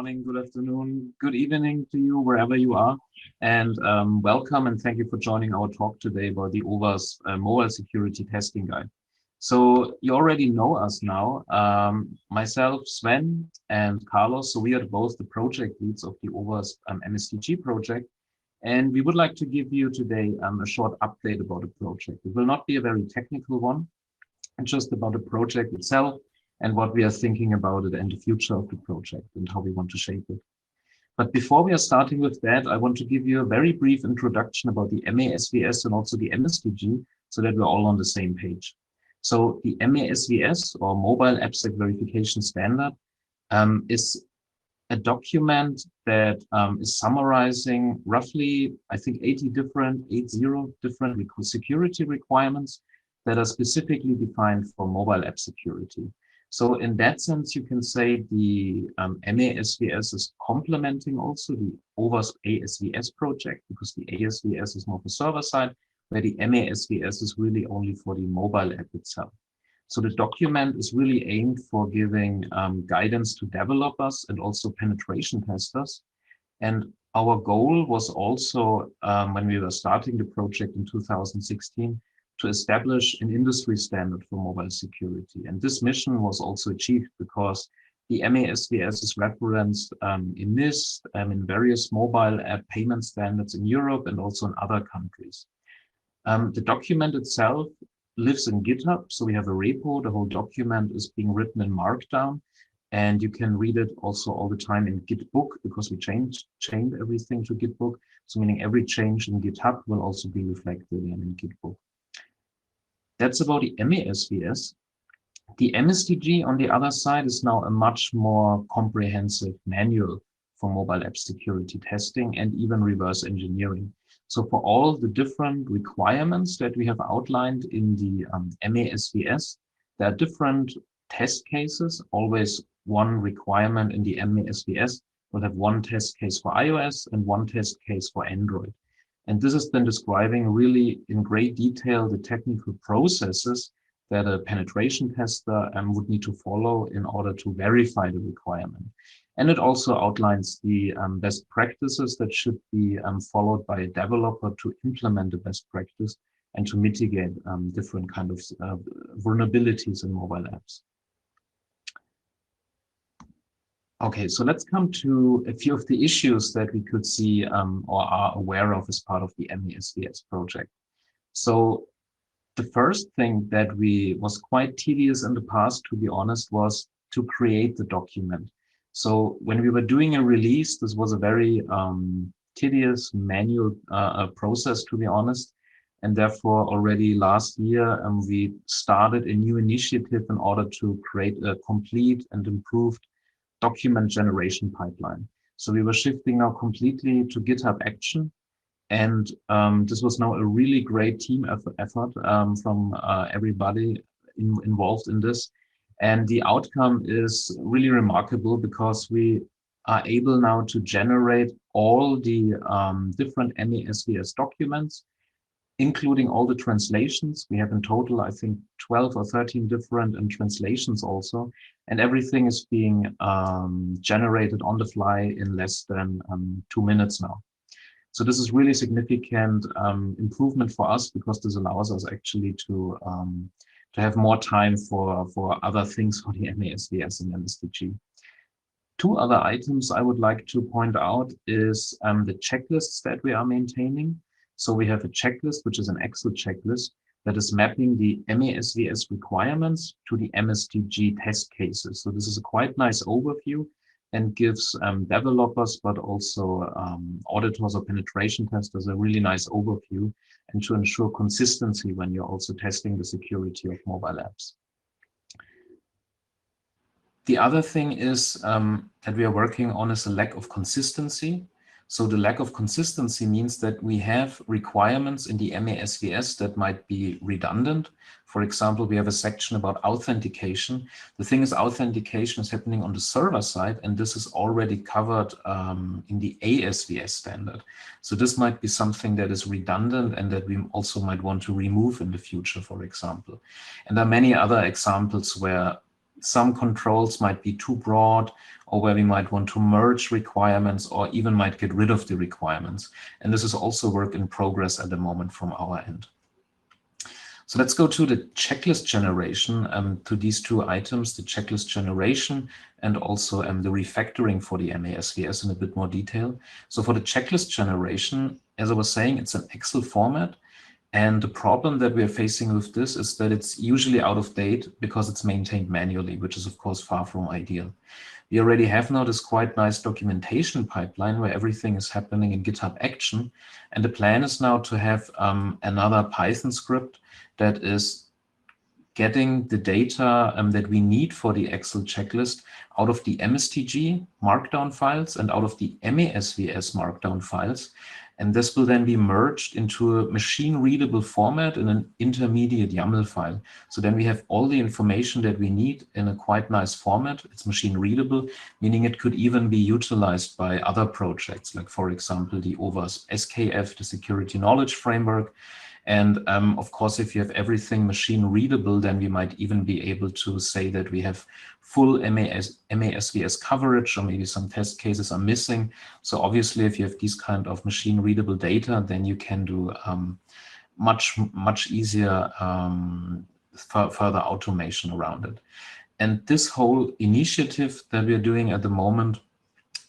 morning, good afternoon, good evening to you, wherever you are. And welcome and thank you for joining our talk today about the OWASP Mobile Security Testing Guide. So you already know us now, myself, Sven and Carlos. So we are both the project leads of the OWASP MSDG project. And we would like to give you today a short update about the project. It will not be a very technical one, it's just about the project itself and what we are thinking about it and the future of the project and how we want to shape it. But before we are starting with that, I want to give you a very brief introduction about the MASVS and also the MSDG so that we're all on the same page. So the MASVS, or Mobile AppSec Verification Standard, is a document that is summarizing roughly, I think, 80 different security requirements that are specifically defined for mobile app security. So in that sense, you can say the MASVS is complementing also the OWASP ASVS project, because the ASVS is more for server side, where the MASVS is really only for the mobile app itself. So the document is really aimed for giving guidance to developers and also penetration testers. And our goal was also, when we were starting the project in 2016, to establish an industry standard for mobile security. And this mission was also achieved because the MASVS is referenced in NIST, in various mobile app payment standards in Europe and also in other countries. The document itself lives in GitHub. So we have a repo. The whole document is being written in Markdown. And you can read it also all the time in Gitbook, because we chained everything to Gitbook. So meaning every change in GitHub will also be reflected in Gitbook. That's about the MASVS. The MSDG, on the other side, is now a much more comprehensive manual for mobile app security testing and even reverse engineering. So for all the different requirements that we have outlined in the MASVS, there are different test cases. Always one requirement in the MASVS will have one test case for iOS and one test case for Android. And this is then describing really in great detail the technical processes that a penetration tester would need to follow in order to verify the requirement. And it also outlines the best practices that should be followed by a developer to implement the best practice and to mitigate different kind of vulnerabilities in mobile apps. Okay, so let's come to a few of the issues that we could see or are aware of as part of the MASVS project. So the first thing that was quite tedious in the past, to be honest, was to create the document. So when we were doing a release, this was a very tedious manual process, to be honest. And therefore, already last year, we started a new initiative in order to create a complete and improved document generation pipeline. So we were shifting now completely to GitHub Action. And this was now a really great team effort from everybody involved in this. And the outcome is really remarkable because we are able now to generate all the different MASVS documents, including all the translations. We have in total, I think, 12 or 13 different translations also. And everything is being generated on the fly in less than 2 minutes now. So this is really significant improvement for us, because this allows us actually to have more time for other things for the MASVS and MSDG. Two other items I would like to point out is the checklists that we are maintaining. So we have a checklist, which is an Excel checklist that is mapping the MASVS requirements to the MSDG test cases. So this is a quite nice overview and gives developers, but also auditors or penetration testers a really nice overview, and to ensure consistency when you're also testing the security of mobile apps. The other thing is that we are working on is a lack of consistency. So the lack of consistency means that we have requirements in the MASVS that might be redundant. For example, we have a section about authentication. The thing is, authentication is happening on the server side, and this is already covered in the ASVS standard. So this might be something that is redundant and that we also might want to remove in the future, for example. And there are many other examples where some controls might be too broad, or where we might want to merge requirements or even might get rid of the requirements. And this is also work in progress at the moment from our end. So let's go to the checklist generation, to these two items, the checklist generation and also the refactoring for the MASVS in a bit more detail. So for the checklist generation, as I was saying, it's an Excel format. And the problem that we are facing with this is that it's usually out of date because it's maintained manually, which is of course far from ideal. We already have now this quite nice documentation pipeline where everything is happening in GitHub Action. And the plan is now to have another Python script that is getting the data that we need for the Excel checklist out of the MSTG markdown files and out of the MASVS markdown files. And this will then be merged into a machine-readable format in an intermediate YAML file. So then we have all the information that we need in a quite nice format. It's machine-readable, meaning it could even be utilized by other projects, like, for example, the OWASP SKF, the Security Knowledge Framework. And of course, if you have everything machine readable, then we might even be able to say that we have full MASVS coverage, or maybe some test cases are missing. So obviously, if you have these kind of machine readable data, then you can do much easier further automation around it. And this whole initiative that we're doing at the moment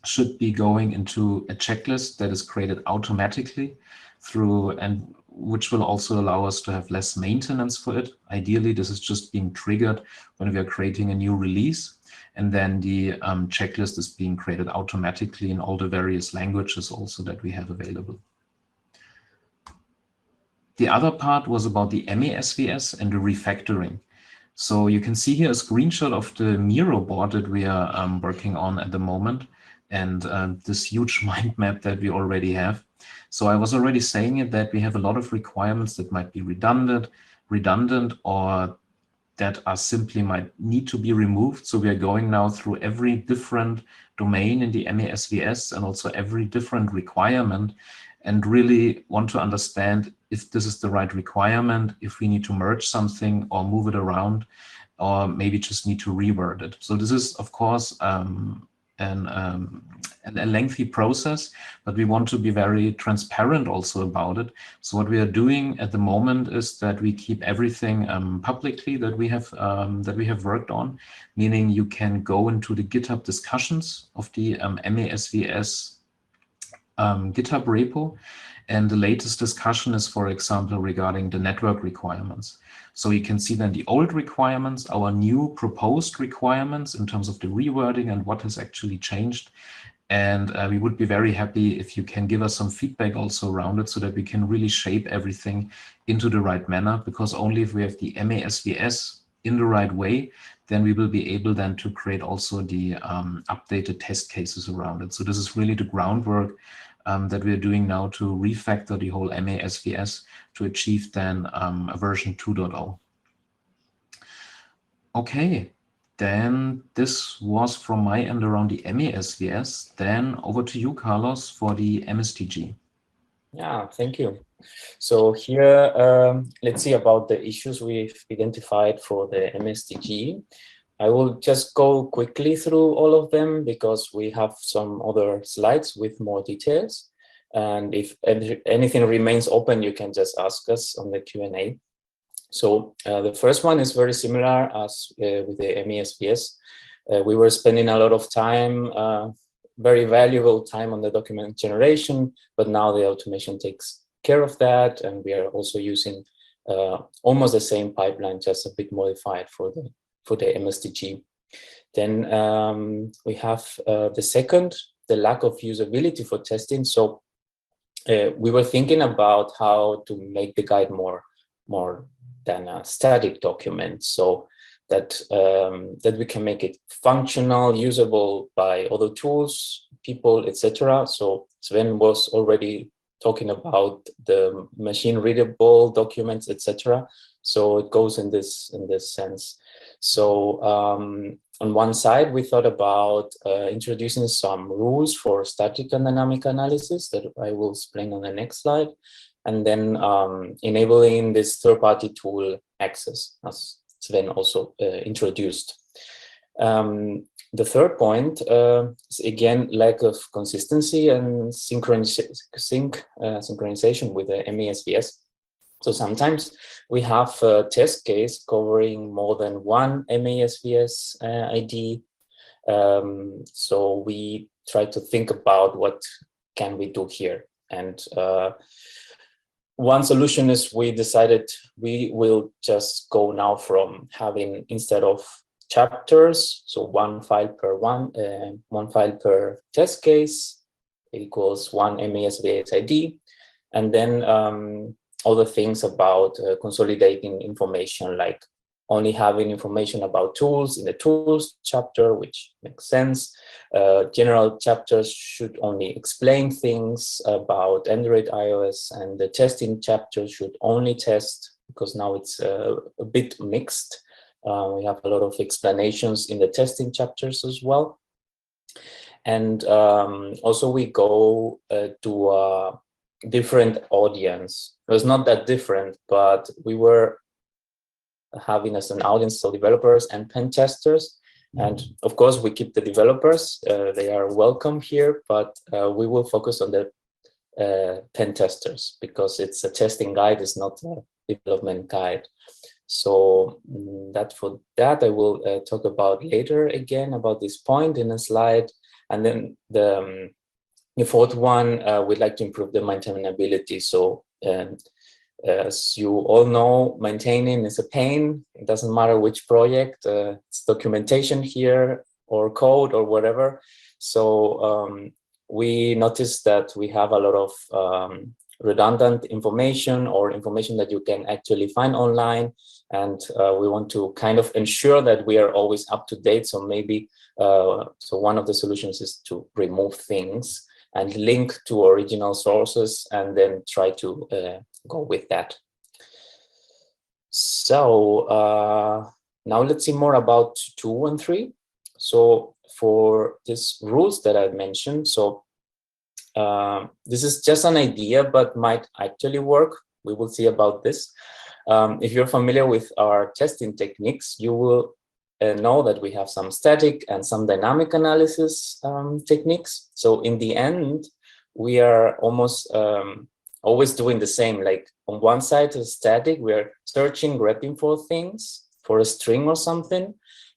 should be going into a checklist that is created automatically through, and which will also allow us to have less maintenance for it. Ideally, this is just being triggered when we are creating a new release, and then the checklist is being created automatically in all the various languages also that we have available. The other part was about the MASVS and the refactoring. So you can see here a screenshot of the Miro board that we are working on at the moment, and this huge mind map that we already have. So I was already saying it, that we have a lot of requirements that might be redundant, or that are simply might need to be removed. So we are going now through every different domain in the MASVS and also every different requirement, and really want to understand if this is the right requirement, if we need to merge something or move it around, or maybe just need to reword it. So this is, of course, a lengthy process, but we want to be very transparent also about it. So what we are doing at the moment is that we keep everything publicly that we have worked on, meaning you can go into the GitHub discussions of the MASVS GitHub repo. And the latest discussion is, for example, regarding the network requirements. So you can see then the old requirements, our new proposed requirements in terms of the rewording and what has actually changed. And we would be very happy if you can give us some feedback also around it, so that we can really shape everything into the right manner, because only if we have the MASVS in the right way, then we will be able then to create also the updated test cases around it. So this is really the groundwork that we're doing now to refactor the whole MASVS to achieve then a version 2.0. Okay, then this was from my end around the MASVS. Then over to you, Carlos, for the MSTG. Yeah, thank you. So here, let's see about the issues we've identified for the MSTG. I will just go quickly through all of them because we have some other slides with more details. And if anything remains open, you can just ask us on the Q&A. So the first one is very similar as with the MASVS. We were spending a lot of time, very valuable time on the document generation, but now the automation takes care of that. And we are also using almost the same pipeline, just a bit modified for the MSTG. Then we have the second, the lack of usability for testing. So we were thinking about how to make the guide more than a static document, so that that we can make it functional, usable by other tools, people, etc. So Sven was already talking about the machine readable documents, etc. So it goes in this sense. So on one side, we thought about introducing some rules for static and dynamic analysis that I will explain on the next slide, and then enabling this third-party tool access, as Sven also introduced. The third point is again lack of consistency and synchronization with the MESVS. So sometimes we have a test case covering more than one MESVS ID. So we try to think about what can we do here. And one solution is we decided we will just go now from having, instead of chapters, so one file per test case equals one MESVS ID, and then other things about consolidating information, like only having information about tools in the tools chapter, which makes sense. General chapters should only explain things about Android, iOS, and the testing chapter should only test, because now it's a bit mixed. We have a lot of explanations in the testing chapters as well. And also we go to a different audience. It was not that different, but we were having as an audience so developers and pen testers. And of course, we keep the developers. They are welcome here, but we will focus on the pen testers, because it's a testing guide, it's not a development guide. So for that, I will talk about later again about this point in a slide. And then the fourth one, we'd like to improve the maintainability. So as you all know, maintaining is a pain. It doesn't matter which project, it's documentation here or code or whatever. So we noticed that we have a lot of redundant information or information that you can actually find online. And we want to kind of ensure that we are always up to date. So maybe, so one of the solutions is to remove things and link to original sources and then try to go with that. So now let's see more about 2 and 3. So for these rules that I've mentioned, so this is just an idea, but might actually work. We will see about this. If you're familiar with our testing techniques, you will know that we have some static and some dynamic analysis techniques. So in the end, we are almost always doing the same. Like on one side is static, we're searching, grabbing for things, for a string or something.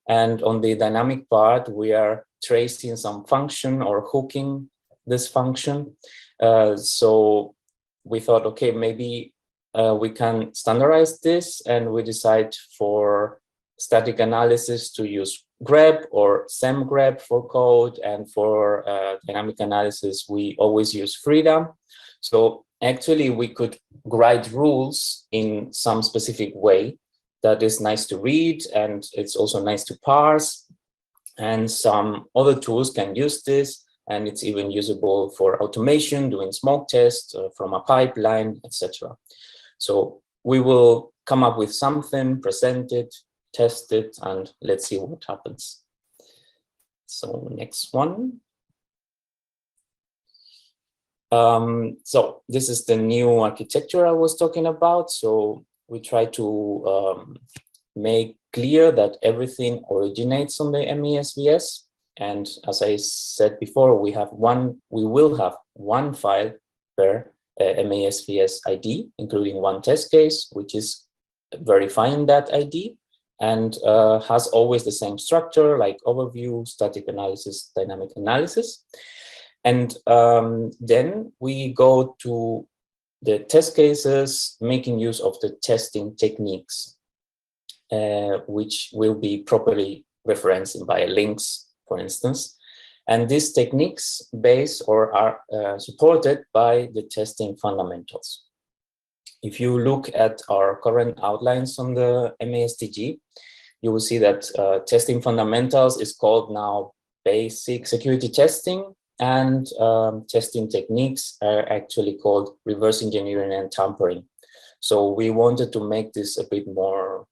And on the dynamic part, we are tracing some function or hooking this function. So we thought, okay, maybe we can standardize this, and we decide for static analysis to use grep or semgrep for code, and for dynamic analysis, we always use freedom. So actually, we could write rules in some specific way that is nice to read, and it's also nice to parse. And some other tools can use this, and it's even usable for automation, doing smoke tests from a pipeline, etc. So we will come up with something, present it, test it, and let's see what happens. So next one. So this is the new architecture I was talking about. So we try to make clear that everything originates on the MESVS. And as I said before, we will have one file per MESVS ID, including one test case, which is verifying that ID, and has always the same structure, like overview, static analysis, dynamic analysis. And then we go to the test cases, making use of the testing techniques, which will be properly referenced by links, for instance. And these techniques base or are supported by the testing fundamentals. If you look at our current outlines on the MASTG, you will see that testing fundamentals is called now basic security testing, and testing techniques are actually called reverse engineering and tampering. So we wanted to make this a bit more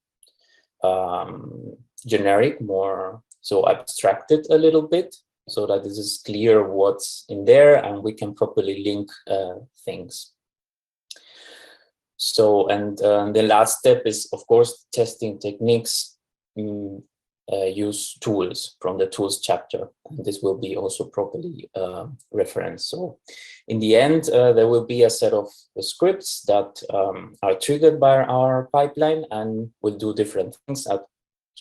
generic, more so abstracted a little bit, so that this is clear what's in there and we can properly link things. So, and the last step is, of course, testing techniques use tools from the tools chapter. And this will be also properly referenced. So in the end, there will be a set of scripts that are triggered by our pipeline and will do different things. As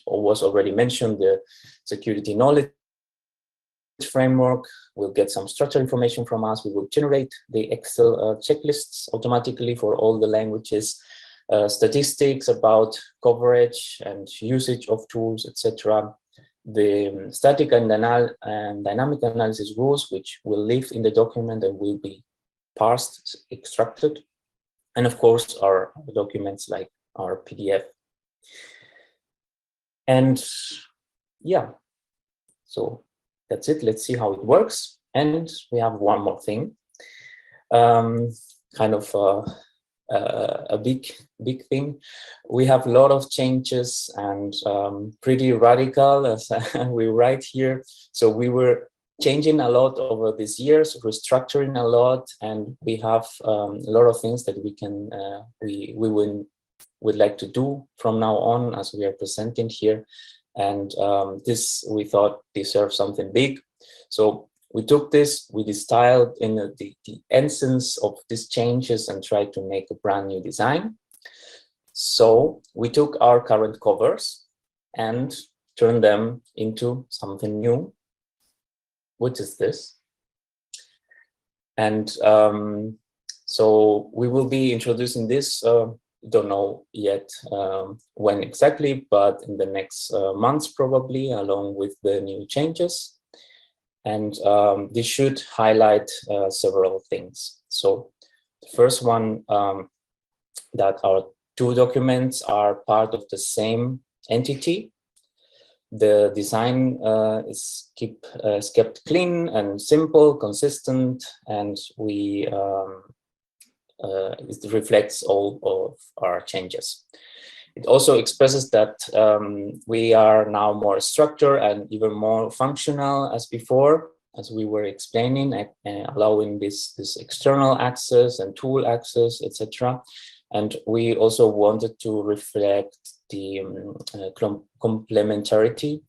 was already mentioned, the security knowledge framework will get some structural information from us. We will generate the Excel checklists automatically for all the languages, statistics about coverage and usage of tools, etc. The static and dynamic analysis rules, which will live in the document and will be parsed, extracted. And of course, our documents like our PDF. And yeah, so that's it. Let's see how it works. And we have one more thing, kind of a big thing. We have a lot of changes and pretty radical, as we write here. So we were changing a lot over these years, restructuring a lot, and we have a lot of things that we can would like to do from now on, as we are presenting here. And this, we thought, deserves something big. So we took this, we distilled in the essence of these changes and tried to make a brand new design. So we took our current covers and turned them into something new, which is this. And so we will be introducing this, don't know yet when exactly, but in the next months probably, along with the new changes. And this should highlight several things. So the first one, that our two documents are part of the same entity. The design is kept clean and simple, consistent, and it reflects all of our changes. It also expresses that we are now more structured and even more functional as before, as we were explaining, allowing this external access and tool access, etc. And we also wanted to reflect the complementarity,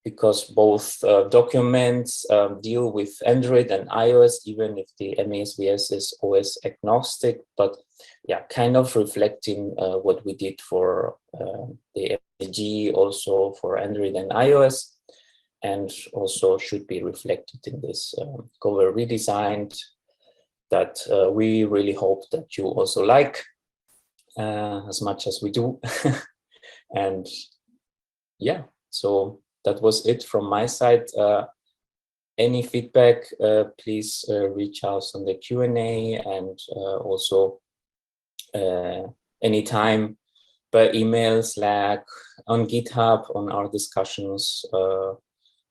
because both documents deal with Android and iOS, even if the MESVS is OS agnostic, but yeah, kind of reflecting what we did for the MSTG, also for Android and iOS, and also should be reflected in this cover redesigned that we really hope that you also like as much as we do. And yeah, so that was it from my side. Any feedback, please reach out on the Q&A, and also anytime by email, Slack, on GitHub, on our discussions.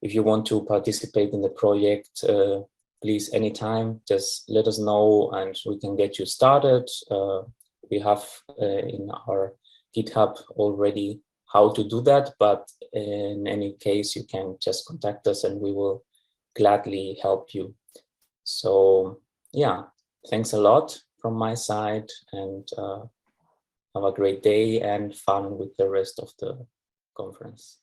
If you want to participate in the project, please, anytime, just let us know and we can get you started. We have in our GitHub already how to do that, but in any case, you can just contact us and we will gladly help you. So yeah, thanks a lot from my side, and have a great day and fun with the rest of the conference.